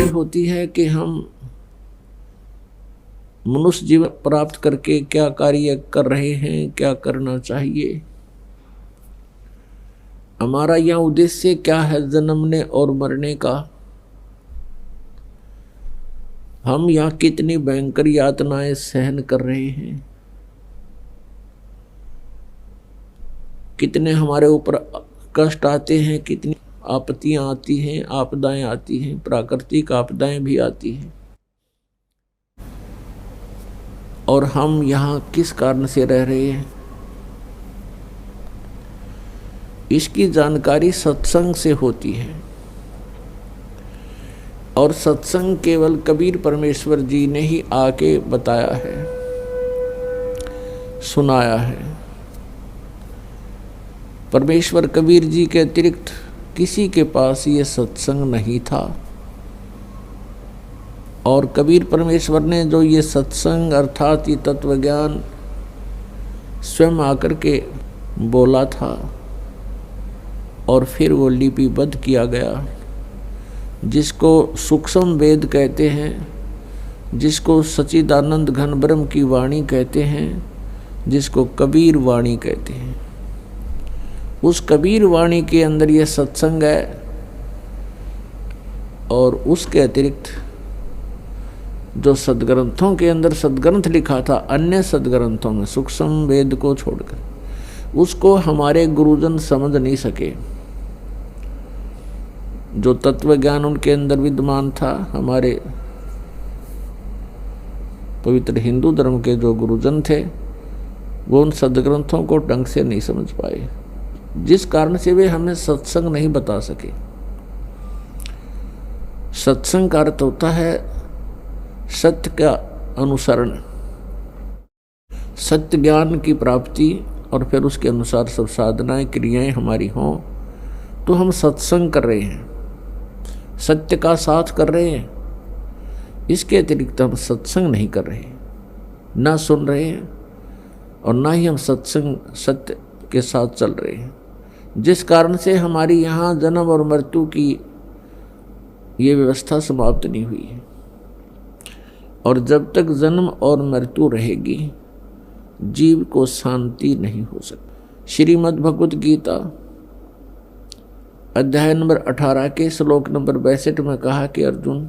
जानकारी होती है कि हम मनुष्य जीवन प्राप्त करके क्या कार्य कर रहे हैं, क्या करना चाहिए, हमारा यह उद्देश्य क्या है जन्मने और मरने का, हम यहाँ कितनी भयंकर यातनाएं सहन कर रहे हैं, कितने हमारे ऊपर कष्ट आते हैं, कितनी आपत्तियां आती हैं, आपदाएं आती हैं, प्राकृतिक आपदाएं भी आती हैं, और हम यहाँ किस कारण से रह रहे हैं, इसकी जानकारी सत्संग से होती है। और सत्संग केवल कबीर परमेश्वर जी ने ही आके बताया है, सुनाया है। परमेश्वर कबीर जी के अतिरिक्त किसी के पास ये सत्संग नहीं था, और कबीर परमेश्वर ने जो ये सत्संग अर्थात ये तत्व ज्ञान स्वयं आकर के बोला था और फिर वो लिपिबद्ध किया गया, जिसको सूक्ष्म वेद कहते हैं, जिसको सच्चिदानंद घन ब्रह्म की वाणी कहते हैं, जिसको कबीर वाणी कहते हैं। उस कबीर वाणी के अंदर ये सत्संग है, और उसके अतिरिक्त जो सदग्रंथों के अंदर सदग्रंथ लिखा था, अन्य सदग्रंथों में सूक्ष्म वेद को छोड़कर, उसको हमारे गुरुजन समझ नहीं सके। जो तत्व ज्ञान उनके अंदर विद्यमान था, हमारे पवित्र हिंदू धर्म के जो गुरुजन थे, वो उन सदग्रंथों को ढंग से नहीं समझ पाए, जिस कारण से वे हमें सत्संग नहीं बता सके। सत्संग का अर्थ होता है सत्य का अनुसरण, सत्य ज्ञान की प्राप्ति, और फिर उसके अनुसार सब साधनाएं क्रियाएं हमारी हों तो हम सत्संग कर रहे हैं, सत्य का साथ कर रहे हैं। इसके अतिरिक्त हम सत्संग नहीं कर रहे, ना सुन रहे हैं, और ना ही हम सत्संग सत्य के साथ चल रहे हैं, जिस कारण से हमारी यहाँ जन्म और मृत्यु की ये व्यवस्था समाप्त नहीं हुई है। और जब तक जन्म और मृत्यु रहेगी, जीव को शांति नहीं हो सकती। श्रीमद् भगवत गीता अध्याय नंबर 18 के श्लोक नंबर 62 में कहा कि अर्जुन,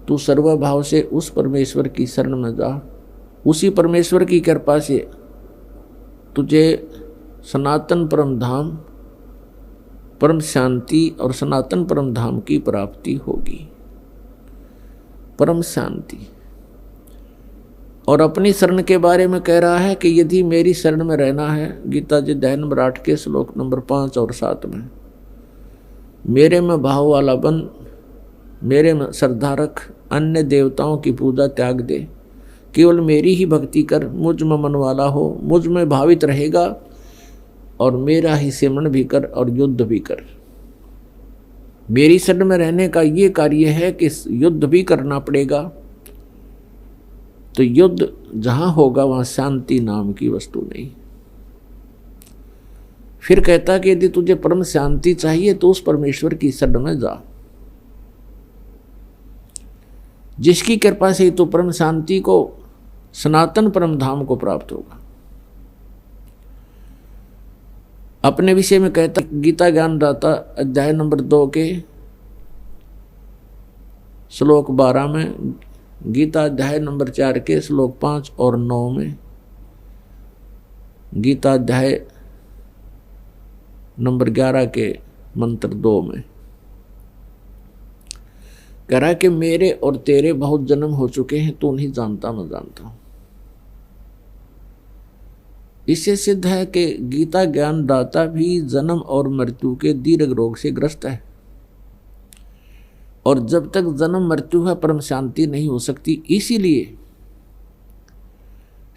तू सर्वभाव से उस परमेश्वर की शरण में जा, उसी परमेश्वर की कृपा से तुझे सनातन परम धाम, परम शांति और सनातन परम धाम की प्राप्ति होगी। परम शांति। और अपनी शरण के बारे में कह रहा है कि यदि मेरी शरण में रहना है, गीता जी अध्याय नंबर 8 के श्लोक नंबर 5 और 7 में, मेरे में भाव वाला बन, मेरे में श्रद्धा रख, अन्य देवताओं की पूजा त्याग दे, केवल मेरी ही भक्ति कर, मुझ में मन वाला हो, मुझ में भावित रहेगा, और मेरा ही सिमरण भी कर और युद्ध भी कर। मेरी शरण में रहने का ये कार्य है कि युद्ध भी करना पड़ेगा। तो युद्ध जहां होगा वहां शांति नाम की वस्तु नहीं। फिर कहता कि यदि तुझे परम शांति चाहिए तो उस परमेश्वर की शरण में जा, जिसकी कृपा से तो परम शांति को, सनातन परम धाम को प्राप्त होगा। अपने विषय में कहता गीता ज्ञानदाता अध्याय नंबर 2 के श्लोक 12 में, गीता अध्याय नंबर 4 के श्लोक 5 और 9 में, गीता अध्याय नंबर 11 के मंत्र 2 में कह रहा है कि मेरे और तेरे बहुत जन्म हो चुके हैं, तू नहीं जानता, मैं जानता हूं। इससे सिद्ध है कि गीता ज्ञानदाता भी जन्म और मृत्यु के दीर्घ रोग से ग्रस्त है, और जब तक जन्म मृत्यु है परम शांति नहीं हो सकती। इसीलिए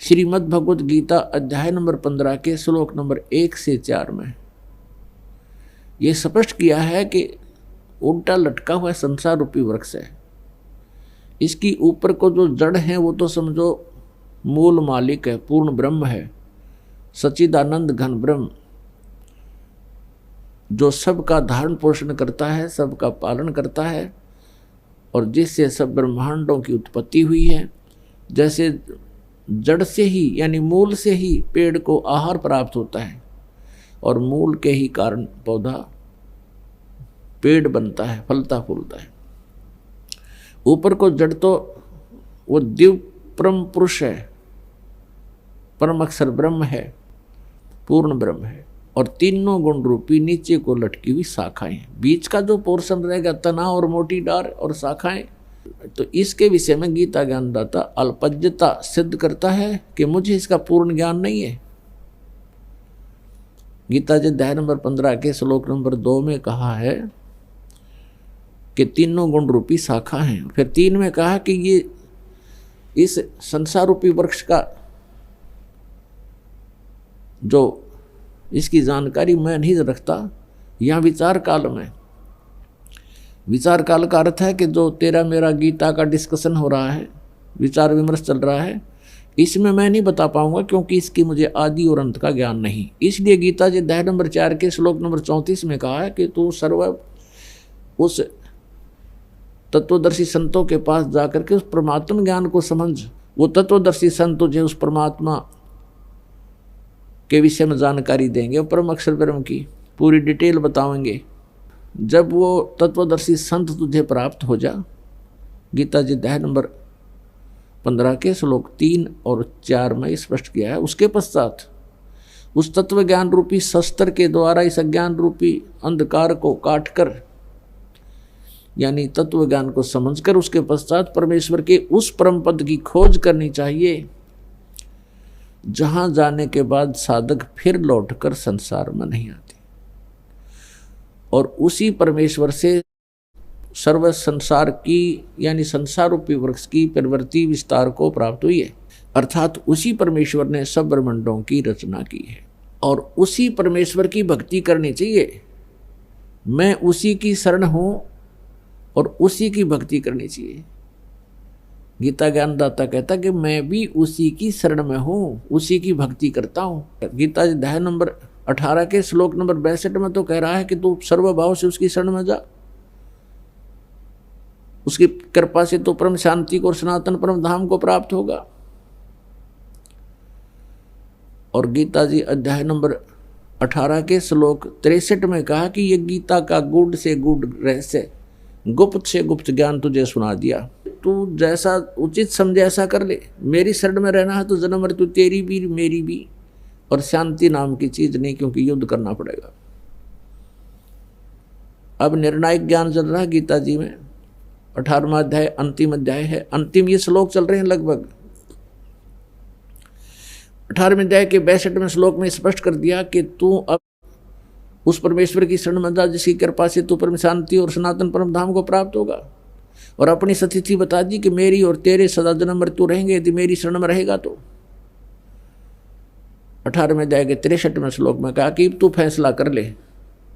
श्रीमद् भगवत गीता अध्याय नंबर 15 के श्लोक नंबर 1 से 4 में यह स्पष्ट किया है कि उल्टा लटका हुआ संसार रूपी वृक्ष है, इसकी ऊपर को जो जड़ है वो तो समझो मूल मालिक है, पूर्ण ब्रह्म है, सच्चिदानंद घन ब्रह्म, जो सबका धारण पोषण करता है, सबका पालन करता है, और जिससे सब ब्रह्मांडों की उत्पत्ति हुई है। जैसे जड़ से ही यानी मूल से ही पेड़ को आहार प्राप्त होता है और मूल के ही कारण पौधा पेड़ बनता है, फलता फूलता है। ऊपर को जड़ तो वो दिव्य परम पुरुष है, परम अक्षर ब्रह्म है, पूर्ण ब्रह्म है, और तीनों गुण रूपी नीचे को लटकी हुई शाखाएं, बीच का जो पोर्शन रहेगा तना और मोटी डार और शाखाएं। तो इसके विषय में गीता ज्ञानदाता अल्पज्ञता सिद्ध करता है कि मुझे इसका पूर्ण ज्ञान नहीं है। गीता जी अध्याय नंबर 15 के श्लोक नंबर 2 में कहा है कि तीनों गुण रूपी शाखा हैं। फिर 3 में कहा कि ये इस संसार रूपी वृक्ष का जो इसकी जानकारी मैं नहीं रखता। यहाँ विचार काल में, विचार काल का अर्थ है कि जो तेरा मेरा गीता का डिस्कशन हो रहा है, विचार विमर्श चल रहा है, इसमें मैं नहीं बता पाऊंगा क्योंकि इसकी मुझे आदि और अंत का ज्ञान नहीं। इसलिए गीता जी अध्याय नंबर 4 के श्लोक नंबर 34 में कहा है कि तू सर्व उस तत्वदर्शी संतों के पास जाकर के उस परमात्मा ज्ञान को समझ। वो तत्वदर्शी संत तुझे उस परमात्मा के विषय में जानकारी देंगे और परम अक्षर ब्रह्म की पूरी डिटेल बताएंगे। जब वो तत्वदर्शी संत तुझे प्राप्त हो जा, गीता जी अध्याय नंबर 15 के श्लोक 3 और 4 में स्पष्ट किया है, उसके पश्चात उस तत्व ज्ञान रूपी शस्त्र के द्वारा इस अज्ञान रूपी अंधकार को काटकर यानी तत्व ज्ञान को समझकर उसके पश्चात परमेश्वर के उस परम पद की खोज करनी चाहिए, जहां जाने के बाद साधक फिर लौटकर संसार में नहीं आते और उसी परमेश्वर से सर्व संसार की यानी संसार रूपी वृक्ष की प्रवृत्ति विस्तार को प्राप्त हुई है। अर्थात उसी परमेश्वर ने सब ब्रह्मांडों की रचना की है और उसी परमेश्वर की भक्ति करनी चाहिए। मैं उसी की शरण हूं और उसी की भक्ति करनी चाहिए। गीता ज्ञानदाता कहता कि मैं भी उसी की शरण में हूं, उसी की भक्ति करता हूं। गीता अध्याय नंबर 18 के श्लोक नंबर 62 में तो कह रहा है कि तू सर्वभाव से उसकी शरण में जा, उसकी कृपा से तो परम शांति को और सनातन परम धाम को प्राप्त होगा। और गीता जी अध्याय नंबर 18 के श्लोक 63 में कहा कि ये गीता का गूढ़ से गूढ़ रहस्य, गुप्त से गुप्त ज्ञान तुझे सुना दिया। तू जैसा उचित समझे ऐसा कर ले। मेरी शरण में रहना है तो जन्म मृत्यु तेरी भी मेरी भी, और शांति नाम की चीज नहीं, क्योंकि युद्ध करना पड़ेगा। अब निर्णायक ज्ञान चल रहा है गीता जी में, 18वां अध्याय अंतिम अध्याय है। अंतिम ये श्लोक चल रहे हैं लगभग। 18वें अध्याय के 62वें श्लोक में स्पष्ट कर दिया कि तू अब उस परमेश्वर की शरण में जा जिसकी कृपा से तू परम शांति और सनातन परम धाम को प्राप्त होगा। और अपनी स्थिति बता दी कि मेरी और तेरे सदा जन्म मृत्यु रहेंगे यदि मेरी शरण में रहेगा तो। 18वें अध्याय के 63वें श्लोक में कहा कि तू फैसला कर ले,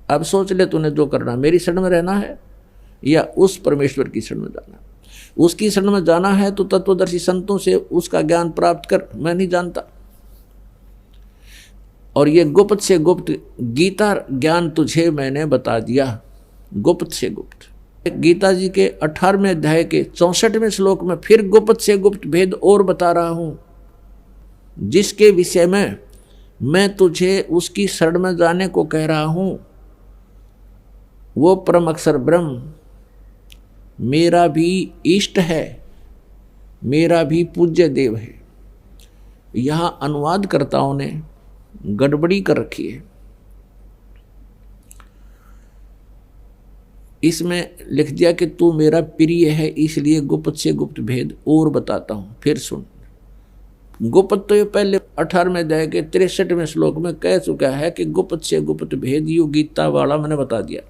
अब सोच ले तूने जो करना, मेरी शरण में रहना है या उस परमेश्वर की शरण में जाना। उसकी शरण में जाना है तो तत्वदर्शी संतों से उसका ज्ञान प्राप्त कर, मैं नहीं जानता। और ये गुप्त से गुप्त गीता ज्ञान तुझे मैंने बता दिया, गुप्त से गुप्त। गीता जी के 18वें अध्याय के 64वें श्लोक में फिर गुप्त से गुप्त भेद और बता रहा हूं, जिसके विषय में मैं तुझे उसकी शरण में जाने को कह रहा हूं। वो परम अक्षर ब्रह्म मेरा भी इष्ट है, मेरा भी पूज्य देव है। यहां अनुवादकर्ताओं ने गड़बड़ी कर रखी है। इसमें लिख दिया कि तू मेरा प्रिय है, इसलिए गुप्त से गुप्त भेद और बताता हूं। फिर सुन, गुप्त तो ये पहले 18वें अध्याय के 63वें श्लोक में कह चुका है कि गुप्त से गुप्त भेद यू गीता वाला मैंने बता दिया।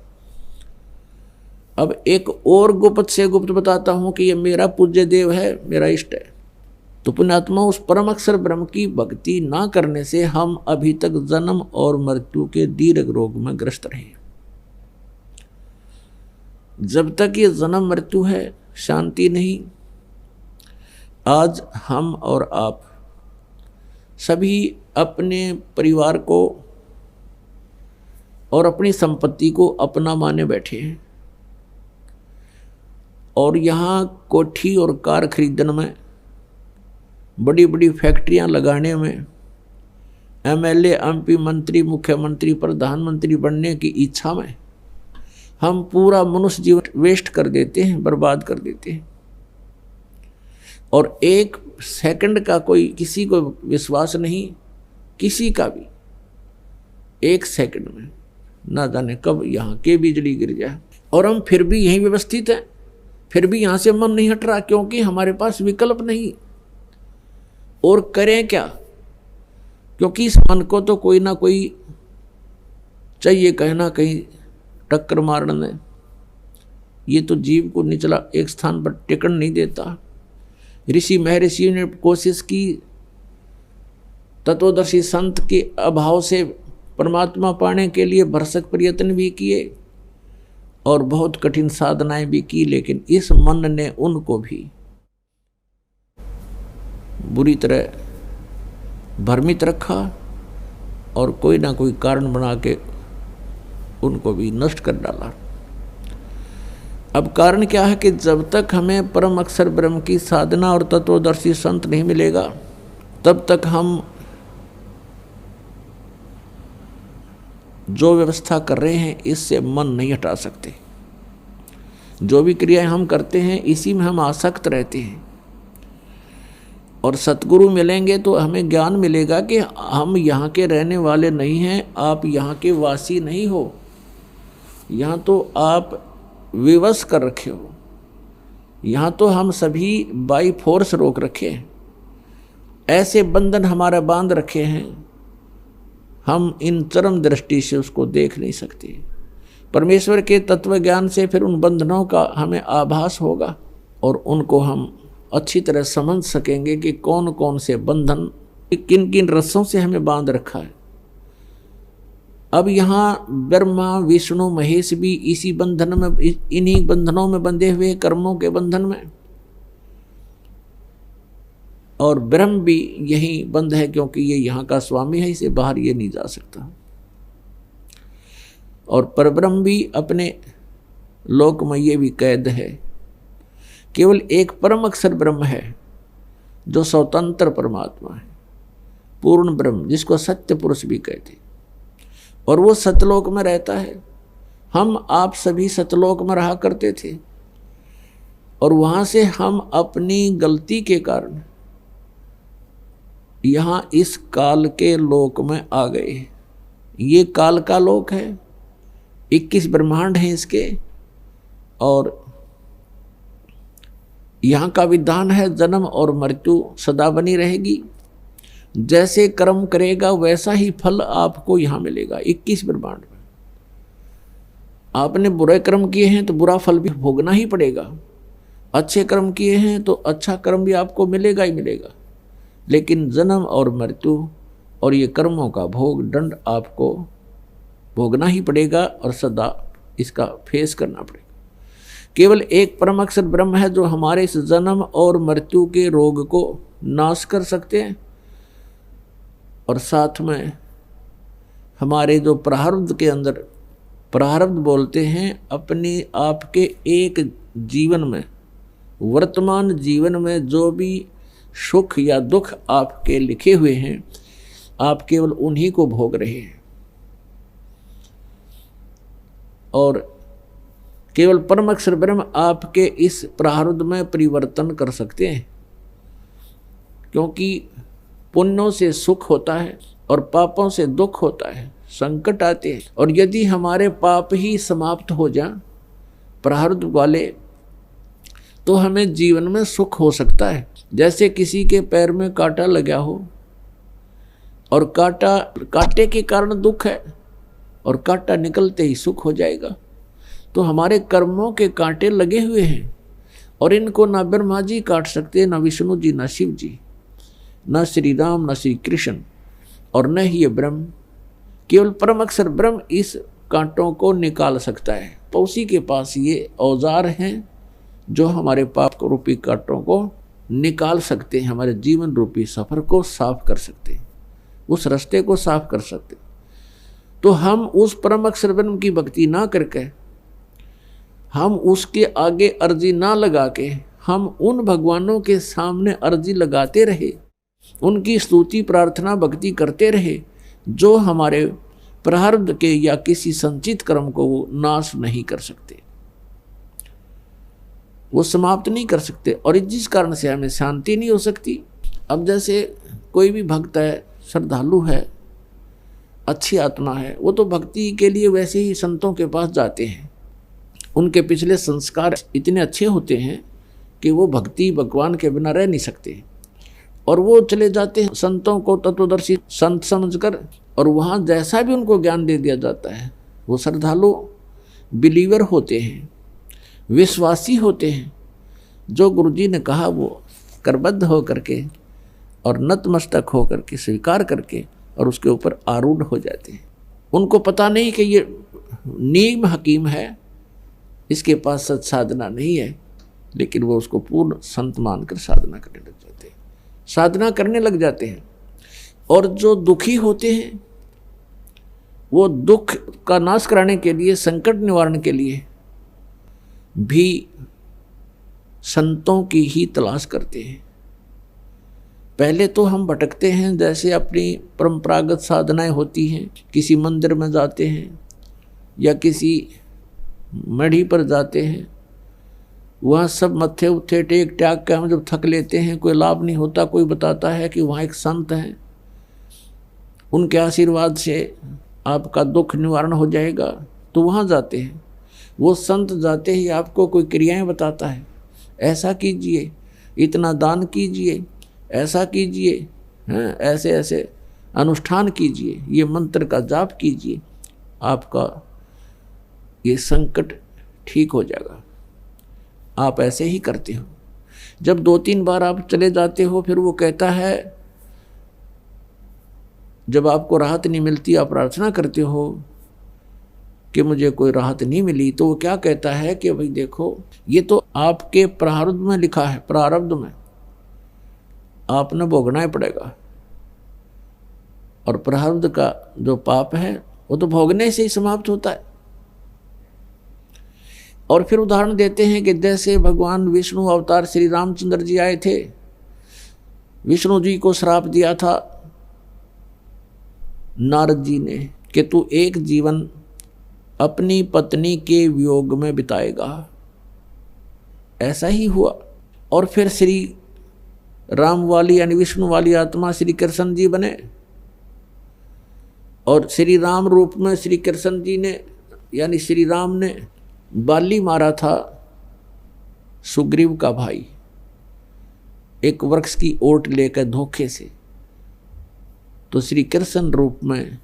अब एक और गुप्त से गुप्त बताता हूं कि ये मेरा पूज्य देव है, मेरा इष्ट है। तो पुण्यात्मा, उस परम अक्षर ब्रह्म की भक्ति ना करने से हम अभी तक जन्म और मृत्यु के दीर्घ रोग में ग्रस्त रहे। जब तक ये जन्म मृत्यु है, शांति नहीं। आज हम और आप सभी अपने परिवार को और अपनी संपत्ति को अपना माने बैठे हैं। और यहाँ कोठी और कार खरीदने में, बड़ी बड़ी फैक्ट्रियाँ लगाने में, एमएलए, एमपी, मंत्री, मुख्यमंत्री, प्रधानमंत्री बनने की इच्छा में हम पूरा मनुष्य जीवन वेस्ट कर देते हैं, बर्बाद कर देते हैं। और एक सेकंड का कोई किसी को विश्वास नहीं, किसी का भी। एक सेकंड में ना जाने कब यहाँ के बिजली गिर जाए। और हम फिर भी यहीं व्यवस्थित हैं, फिर भी यहाँ से मन नहीं हट रहा, क्योंकि हमारे पास विकल्प नहीं। और करें क्या? क्योंकि इस मन को तो कोई ना कोई चाहिए, कहीं ना कहीं टक्कर मारने। ये तो जीव को निचला एक स्थान पर टिकन नहीं देता। ऋषि महर्षि ने कोशिश की, तत्वदर्शी संत के अभाव से परमात्मा पाने के लिए भरसक प्रयत्न भी किए और बहुत कठिन साधनाएं भी की, लेकिन इस मन ने उनको भी बुरी तरह भ्रमित रखा और कोई ना कोई कारण बना के उनको भी नष्ट कर डाला। अब कारण क्या है कि जब तक हमें परम अक्षर ब्रह्म की साधना और तत्वदर्शी संत नहीं मिलेगा, तब तक हम जो व्यवस्था कर रहे हैं इससे मन नहीं हटा सकते। जो भी क्रियाएं हम करते हैं इसी में हम आसक्त रहते हैं। और सतगुरु मिलेंगे तो हमें ज्ञान मिलेगा कि हम यहाँ के रहने वाले नहीं हैं, आप यहाँ के वासी नहीं हो, यहाँ तो आप विवश कर रखे हो, यहाँ तो हम सभी बाई फोर्स रोक रखे हैं, ऐसे बंधन हमारा बांध रखे हैं, हम इन चरम दृष्टि से उसको देख नहीं सकते। परमेश्वर के तत्व ज्ञान से फिर उन बंधनों का हमें आभास होगा और उनको हम अच्छी तरह समझ सकेंगे कि कौन कौन से बंधन किन किन रस्सों से हमें बांध रखा है। अब यहाँ ब्रह्मा, विष्णु, महेश भी इसी बंधन में, इन्हीं बंधनों में बंधे हुए, कर्मों के बंधन में। और ब्रह्म भी यही बंध है, क्योंकि ये यहाँ का स्वामी है, इसे बाहर ये नहीं जा सकता। और परब्रह्म भी अपने लोक में ये भी कैद है। केवल एक परम अक्षर ब्रह्म है जो स्वतंत्र परमात्मा है, पूर्ण ब्रह्म, जिसको सत्य पुरुष भी कहते, और वो सतलोक में रहता है। हम आप सभी सतलोक में रहा करते थे और वहाँ से हम अपनी गलती के कारण यहाँ इस काल के लोक में आ गए। ये काल का लोक है, 21 ब्रह्मांड हैं इसके, और यहाँ का विधान है जन्म और मृत्यु सदा बनी रहेगी। जैसे कर्म करेगा वैसा ही फल आपको यहाँ मिलेगा 21 ब्रह्मांड में। आपने बुरे कर्म किए हैं तो बुरा फल भी भोगना ही पड़ेगा, अच्छे कर्म किए हैं तो अच्छा कर्म भी आपको मिलेगा ही मिलेगा। लेकिन जन्म और मृत्यु और ये कर्मों का भोग दंड आपको भोगना ही पड़ेगा और सदा इसका फेस करना पड़ेगा। केवल एक परम अक्षर ब्रह्म है जो हमारे इस जन्म और मृत्यु के रोग को नाश कर सकते हैं, और साथ में हमारे जो प्रारब्ध के अंदर, प्रारब्ध बोलते हैं अपने आपके एक जीवन में, वर्तमान जीवन में जो भी सुख या दुख आपके लिखे हुए हैं, आप केवल उन्हीं को भोग रहे हैं। और केवल परम अक्षर ब्रह्म आपके इस प्रारब्ध में परिवर्तन कर सकते हैं, क्योंकि पुण्यों से सुख होता है और पापों से दुख होता है, संकट आते हैं। और यदि हमारे पाप ही समाप्त हो जाए प्रारब्ध वाले, तो हमें जीवन में सुख हो सकता है। जैसे किसी के पैर में कांटा लगा हो और कांटे के कारण दुख है और कांटा निकलते ही सुख हो जाएगा। तो हमारे कर्मों के कांटे लगे हुए हैं और इनको ना ब्रह्मा जी काट सकते, ना विष्णु जी, ना शिव जी, न श्री राम, न श्री कृष्ण, और न ही ये ब्रह्म। केवल परम अक्षर ब्रह्म इस कांटों को निकाल सकता है। तो उसी के पास ये औजार हैं जो हमारे पाप रूपी कांटों को निकाल सकते हैं, हमारे जीवन रूपी सफर को साफ कर सकते हैं, उस रास्ते को साफ कर सकते हैं। तो हम उस परम अक्षर ब्रह्म की भक्ति ना करके हम उसके आगे अर्जी ना लगा के हम उन भगवानों के सामने अर्जी लगाते रहे, उनकी स्तुति प्रार्थना भक्ति करते रहे, जो हमारे प्रारब्ध के या किसी संचित कर्म को वो नाश नहीं कर सकते, वो समाप्त नहीं कर सकते, और जिस कारण से हमें शांति नहीं हो सकती। अब जैसे कोई भी भक्त है, श्रद्धालु है, अच्छी आत्मा है, वो तो भक्ति के लिए वैसे ही संतों के पास जाते हैं, उनके पिछले संस्कार इतने अच्छे होते हैं कि वो भक्ति भगवान के बिना रह नहीं सकते, और वो चले जाते हैं संतों को तत्वदर्शी संत समझकर, और वहाँ जैसा भी उनको ज्ञान दे दिया जाता है, वो श्रद्धालु बिलीवर होते हैं, विश्वासी होते हैं, जो गुरुजी ने कहा वो करबद्ध हो करके और नतमस्तक हो करके स्वीकार करके और उसके ऊपर आरूढ़ हो जाते हैं। उनको पता नहीं कि ये नीम हकीम है, इसके पास सच साधना नहीं है, लेकिन वो उसको पूर्ण संत मानकर साधना करने लग जाते हैं, साधना करने लग जाते हैं। और जो दुखी होते हैं, वो दुख का नाश कराने के लिए, संकट निवारण के लिए भी संतों की ही तलाश करते हैं। पहले तो हम भटकते हैं, जैसे अपनी परंपरागत साधनाएं होती हैं, किसी मंदिर में जाते हैं या किसी मढ़ी पर जाते हैं, वहाँ सब मत्थे उत्थे टेक टाक के हम जब थक लेते हैं, कोई लाभ नहीं होता, कोई बताता है कि वहाँ एक संत हैं, उनके आशीर्वाद से आपका दुख निवारण हो जाएगा, तो वहाँ जाते हैं। वो संत जाते ही आपको कोई क्रियाएं बताता है, ऐसा कीजिए, इतना दान कीजिए, ऐसा कीजिए, हैं, ऐसे ऐसे अनुष्ठान कीजिए, ये मंत्र का जाप कीजिए, आपका ये संकट ठीक हो जाएगा। आप ऐसे ही करते हो। जब 2-3 बार आप चले जाते हो, फिर वो कहता है, जब आपको राहत नहीं मिलती, आप प्रार्थना करते हो कि मुझे कोई राहत नहीं मिली, तो वो क्या कहता है कि भाई देखो, ये तो आपके प्रारब्ध में लिखा है, प्रारब्ध में आपने भोगना ही पड़ेगा, और प्रारब्ध का जो पाप है वो तो भोगने से ही समाप्त होता है। और फिर उदाहरण देते हैं कि जैसे भगवान विष्णु अवतार श्री रामचंद्र जी आए थे, विष्णु जी को श्राप दिया था नारद जी ने कि तू एक जीवन अपनी पत्नी के वियोग में बिताएगा। ऐसा ही हुआ। और फिर श्री राम वाली यानी विष्णु वाली आत्मा श्री कृष्ण जी बने, और श्री राम रूप में श्री कृष्ण जी ने यानी श्री राम ने बाली मारा था सुग्रीव का भाई, एक वृक्ष की ओट लेकर धोखे से। तो श्री कृष्ण रूप में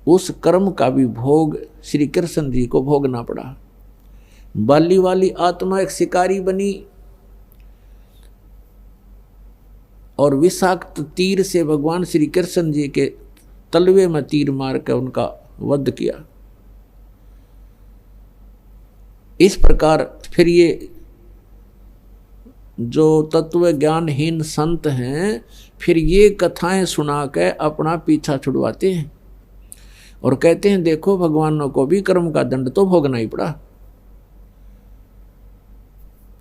उस कर्म का भी भोग श्री कृष्ण जी को भोगना पड़ा। बाली वाली आत्मा एक शिकारी बनी और विषाक्त तीर से भगवान श्री कृष्ण जी के तलवे में तीर मार कर उनका वध किया। इस प्रकार फिर ये जो तत्व ज्ञानहीन संत हैं, फिर ये कथाएं सुना के अपना पीछा छुड़वाते हैं और कहते हैं देखो भगवानों को भी कर्म का दंड तो भोगना ही पड़ा।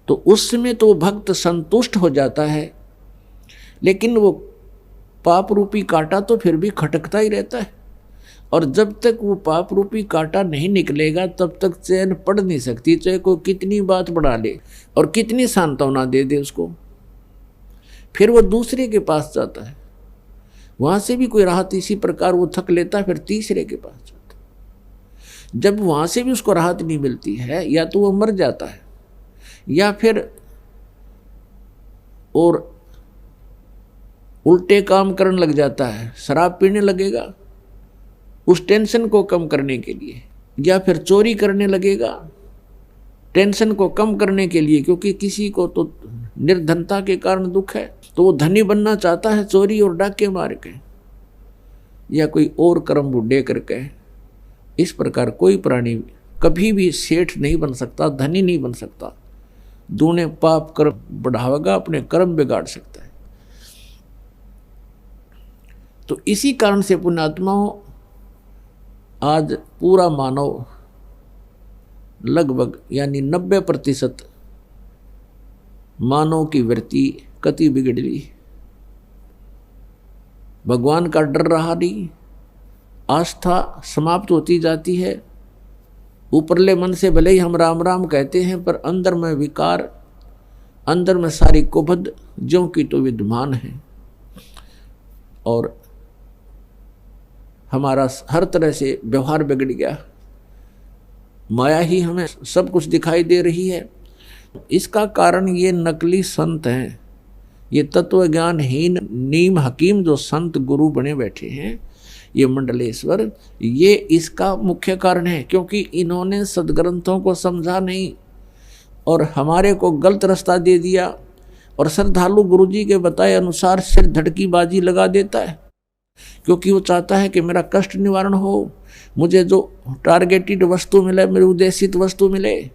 तो उस समय तो भक्त संतुष्ट हो जाता है, लेकिन वो पाप रूपी कांटा तो फिर भी खटकता ही रहता है, और जब तक वो पाप रूपी कांटा नहीं निकलेगा तब तक चैन पड़ नहीं सकती, चाहे कोई कितनी बात बढ़ा ले और कितनी सांत्वना दे दे उसको। फिर वो दूसरे के पास जाता है, वहां से भी कोई राहत इसी प्रकार वो थक लेता है, फिर तीसरे के पास जाता है। जब वहां से भी उसको राहत नहीं मिलती है, या तो वो मर जाता है या फिर और उल्टे काम करने लग जाता है, शराब पीने लगेगा उस टेंशन को कम करने के लिए, या फिर चोरी करने लगेगा टेंशन को कम करने के लिए, क्योंकि किसी को तो निर्धनता के कारण दुख है, तो वो धनी बनना चाहता है चोरी और डाके मार के या कोई और कर्म बुढ़े करके। इस प्रकार कोई प्राणी कभी भी सेठ नहीं बन सकता, धनी नहीं बन सकता, दूने पाप कर्म बढ़ावेगा, अपने कर्म बिगाड़ सकता है। तो इसी कारण से पुण्यात्माओं, आज पूरा मानव लगभग यानी 90% मानव की वृत्ति कति बिगड़ी। भगवान का डर रहा नहीं, आस्था समाप्त होती जाती है। ऊपरले मन से भले ही हम राम राम कहते हैं, पर अंदर में विकार, अंदर में सारी कुबद ज्यों की तो विद्यमान है, और हमारा हर तरह से व्यवहार बिगड़ गया। माया ही हमें सब कुछ दिखाई दे रही है। इसका कारण ये नकली संत हैं, ये तत्व ज्ञानहीन नीम हकीम जो संत गुरु बने बैठे हैं, ये मंडलेश्वर, ये इसका मुख्य कारण है। क्योंकि इन्होंने सदग्रंथों को समझा नहीं और हमारे को गलत रास्ता दे दिया, और श्रद्धालु गुरुजी के बताए अनुसार सिर धड़की बाजी लगा देता है, क्योंकि वो चाहता है कि मेरा कष्ट निवारण हो, मुझे जो टारगेटेड वस्तु मिले, मेरी उद्देशित वस्तु मिले।